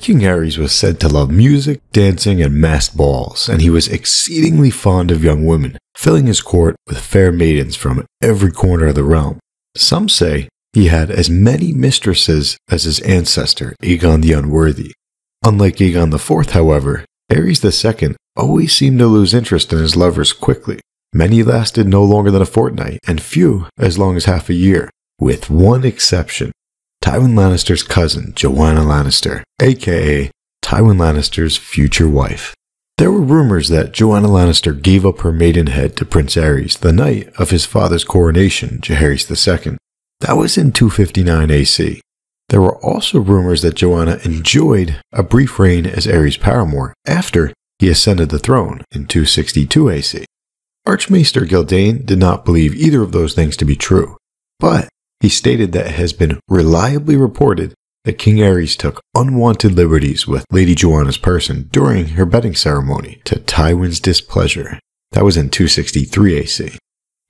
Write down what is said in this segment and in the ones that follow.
King Aerys was said to love music, dancing, and masked balls, and he was exceedingly fond of young women, filling his court with fair maidens from every corner of the realm. Some say he had as many mistresses as his ancestor, Aegon the Unworthy. Unlike Aegon IV, however, Aerys II always seemed to lose interest in his lovers quickly. Many lasted no longer than a fortnight, and few as long as half a year, with one exception. Tywin Lannister's cousin, Joanna Lannister, aka Tywin Lannister's future wife. There were rumors that Joanna Lannister gave up her maidenhead to Prince Aerys the night of his father's coronation, Jaehaerys II. That was in 259 AC. There were also rumors that Joanna enjoyed a brief reign as Aerys' paramour after he ascended the throne in 262 AC. Archmaester Gildane did not believe either of those things to be true, but he stated that it has been reliably reported that King Aerys took unwanted liberties with Lady Joanna's person during her bedding ceremony to Tywin's displeasure. That was in 263 AC.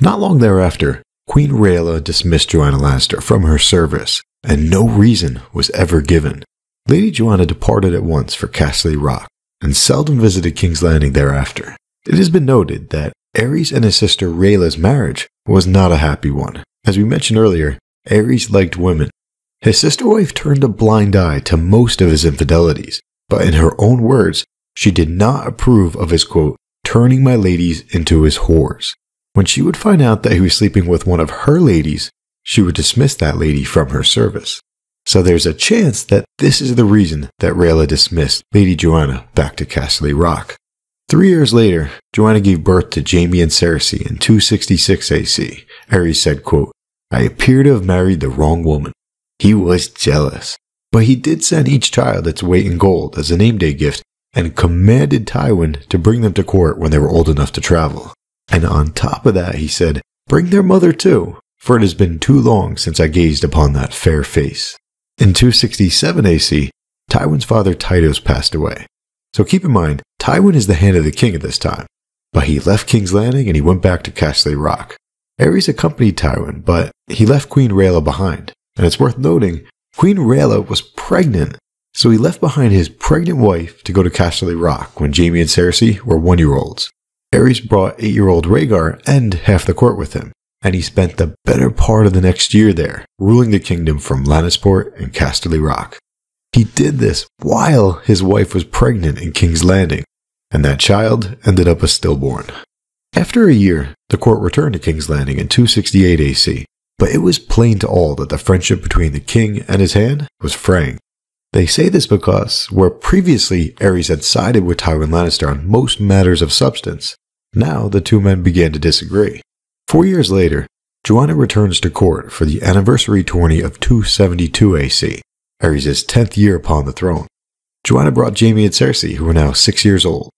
Not long thereafter, Queen Rhaella dismissed Joanna Lannister from her service, and no reason was ever given. Lady Joanna departed at once for Castle Rock, and seldom visited King's Landing thereafter. It has been noted that Aerys and his sister Rhaella's marriage was not a happy one. As we mentioned earlier, Aerys liked women. His sister wife turned a blind eye to most of his infidelities, but in her own words, she did not approve of his quote, turning my ladies into his whores. When she would find out that he was sleeping with one of her ladies, she would dismiss that lady from her service. So there's a chance that this is the reason that Rhaella dismissed Lady Joanna back to Castle Rock. 3 years later, Joanna gave birth to Jaime and Cersei in 266 AC. Aerys said, quote, I appear to have married the wrong woman. He was jealous, but he did send each child its weight in gold as a name day gift and commanded Tywin to bring them to court when they were old enough to travel. And on top of that, he said, bring their mother too, for it has been too long since I gazed upon that fair face. In 267 AC, Tywin's father Tydos passed away. So keep in mind, Tywin is the hand of the king at this time, but he left King's Landing and he went back to Castle Rock. Aerys accompanied Tywin, but he left Queen Rhaella behind. And it's worth noting, Queen Rhaella was pregnant, so he left behind his pregnant wife to go to Castle Rock when Jaime and Cersei were 1-year-olds. Aerys brought 8-year-old Rhaegar and half the court with him, and he spent the better part of the next year there, ruling the kingdom from Lannisport and Castle Rock. He did this while his wife was pregnant in King's Landing, and that child ended up a stillborn. After a year, the court returned to King's Landing in 268 AC, but it was plain to all that the friendship between the king and his hand was fraying. They say this because, where previously Aerys had sided with Tywin Lannister on most matters of substance, now the two men began to disagree. 4 years later, Joanna returns to court for the anniversary tourney of 272 AC, Aerys' 10th year upon the throne. Joanna brought Jaime and Cersei, who were now 6 years old.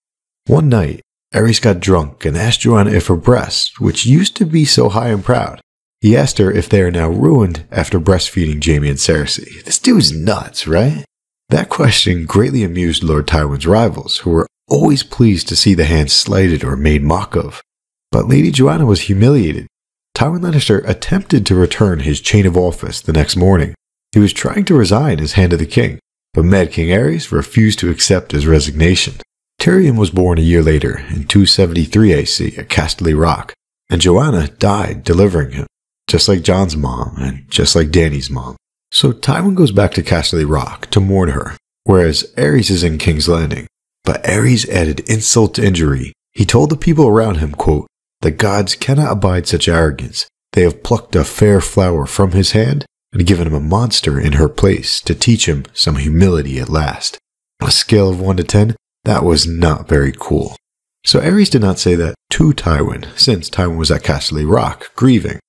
One night, Aerys got drunk and asked Joanna if her breasts, which used to be so high and proud, he asked her if they are now ruined after breastfeeding Jaime and Cersei. This dude's nuts, right? That question greatly amused Lord Tywin's rivals, who were always pleased to see the hand slighted or made mock of. But Lady Joanna was humiliated. Tywin Lannister attempted to return his chain of office the next morning. He was trying to resign as Hand of the King, but Mad King Aerys refused to accept his resignation. Tyrion was born a year later in 273 AC at Castle Rock, and Joanna died delivering him, just like Jon's mom and just like Dany's mom. So Tywin goes back to Castle Rock to mourn her, whereas Aerys is in King's Landing. But Aerys added insult to injury. He told the people around him, quote, the gods cannot abide such arrogance. They have plucked a fair flower from his hand and given him a monster in her place to teach him some humility at last. On a scale of 1 to 10, that was not very cool. So Aerys did not say that to Tywin, since Tywin was at Castle Rock, grieving.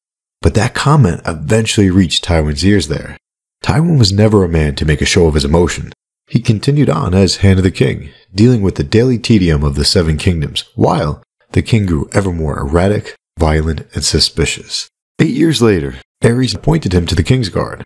But that comment eventually reached Tywin's ears there. Tywin was never a man to make a show of his emotion. He continued on as Hand of the King, dealing with the daily tedium of the 7 kingdoms, while the king grew ever more erratic, violent, and suspicious. 8 years later, Aerys appointed him to the Kingsguard.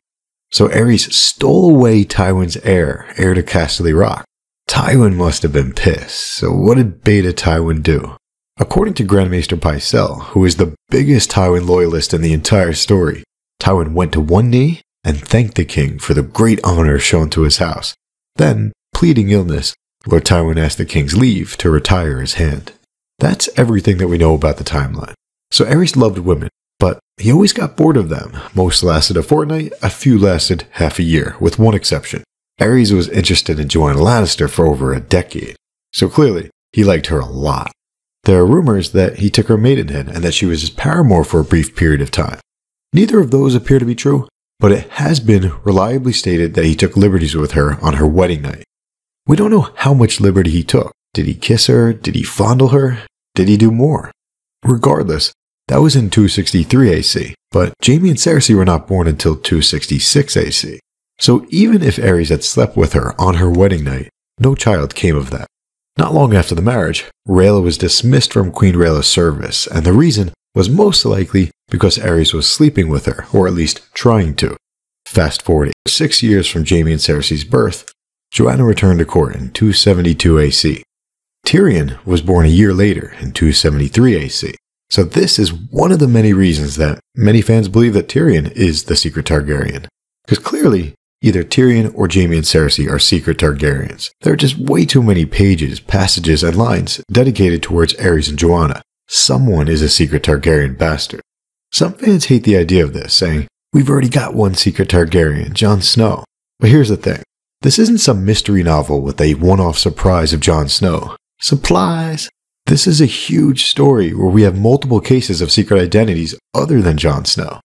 So Aerys stole away Tywin's heir to Castle Rock. Tywin must have been pissed, so what did Beta Tywin do? According to Grandmaster Pycelle, who is the biggest Tywin loyalist in the entire story, Tywin went to one knee and thanked the king for the great honor shown to his house, then fleeting illness, Lord Tywin asked the king's leave to retire his hand. That's everything that we know about the timeline. So Aerys loved women, but he always got bored of them. Most lasted a fortnight, a few lasted half a year, with one exception. Aerys was interested in Joanna Lannister for over a decade, so clearly he liked her a lot. There are rumors that he took her maidenhead and that she was his paramour for a brief period of time. Neither of those appear to be true, but it has been reliably stated that he took liberties with her on her wedding night. We don't know how much liberty he took. Did he kiss her? Did he fondle her? Did he do more? Regardless, that was in 263 AC, but Jaime and Cersei were not born until 266 AC. So even if Aerys had slept with her on her wedding night, no child came of that. Not long after the marriage, Rhaella was dismissed from Queen Rhaella's service, and the reason was most likely because Aerys was sleeping with her, or at least trying to. Fast forward 6 years from Jaime and Cersei's birth, Joanna returned to court in 272 AC. Tyrion was born a year later in 273 AC. So this is one of the many reasons that many fans believe that Tyrion is the secret Targaryen. Because clearly, either Tyrion or Jaime and Cersei are secret Targaryens. There are just way too many pages, passages, and lines dedicated towards Aerys and Joanna. Someone is a secret Targaryen bastard. Some fans hate the idea of this, saying, we've already got one secret Targaryen, Jon Snow. But here's the thing. This isn't some mystery novel with a one-off surprise of Jon Snow. Supplies! This is a huge story where we have multiple cases of secret identities other than Jon Snow.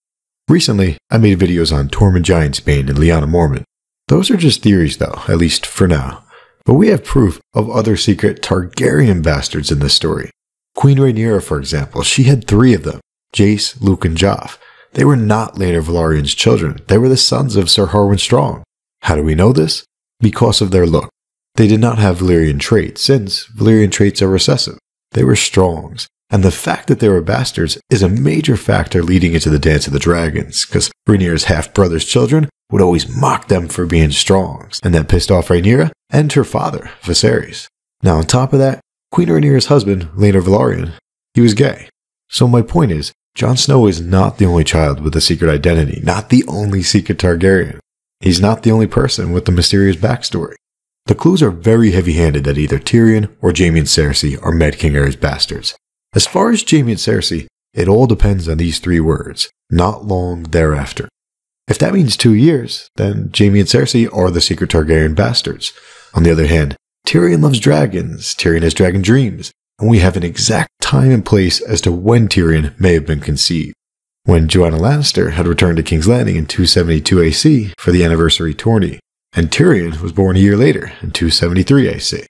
Recently, I made videos on Tormund Giantsbane and Lyanna Mormont. Those are just theories though, at least for now. But we have proof of other secret Targaryen bastards in this story. Queen Rhaenyra, for example, she had 3 of them, Jace, Luke, and Joff. They were not later Velaryon's children, they were the sons of Sir Harwin Strong. How do we know this? Because of their look. They did not have Valyrian traits, since Valyrian traits are recessive. They were Strongs, and the fact that they were bastards is a major factor leading into the Dance of the Dragons, because Rhaenyra's half-brother's children would always mock them for being Strongs, and that pissed off Rhaenyra and her father, Viserys. Now on top of that, Queen Rhaenyra's husband, later Velaryon, he was gay. So my point is, Jon Snow is not the only child with a secret identity, not the only secret Targaryen. He's not the only person with the mysterious backstory. The clues are very heavy-handed that either Tyrion or Jaime and Cersei are Mad King Aerys bastards. As far as Jaime and Cersei, it all depends on these 3 words, not long thereafter. If that means 2 years, then Jaime and Cersei are the secret Targaryen bastards. On the other hand, Tyrion loves dragons, Tyrion has dragon dreams, and we have an exact time and place as to when Tyrion may have been conceived. When Joanna Lannister had returned to King's Landing in 272 AC for the anniversary tourney, and Tyrion was born a year later in 273 AC.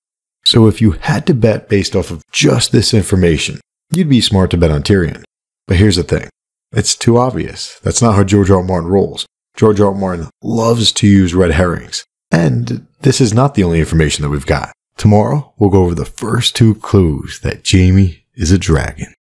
So if you had to bet based off of just this information, you'd be smart to bet on Tyrion. But here's the thing. It's too obvious. That's not how George R. R. Martin rolls. George R. R. Martin loves to use red herrings. And this is not the only information that we've got. Tomorrow, we'll go over the first 2 clues that Jaime is a dragon.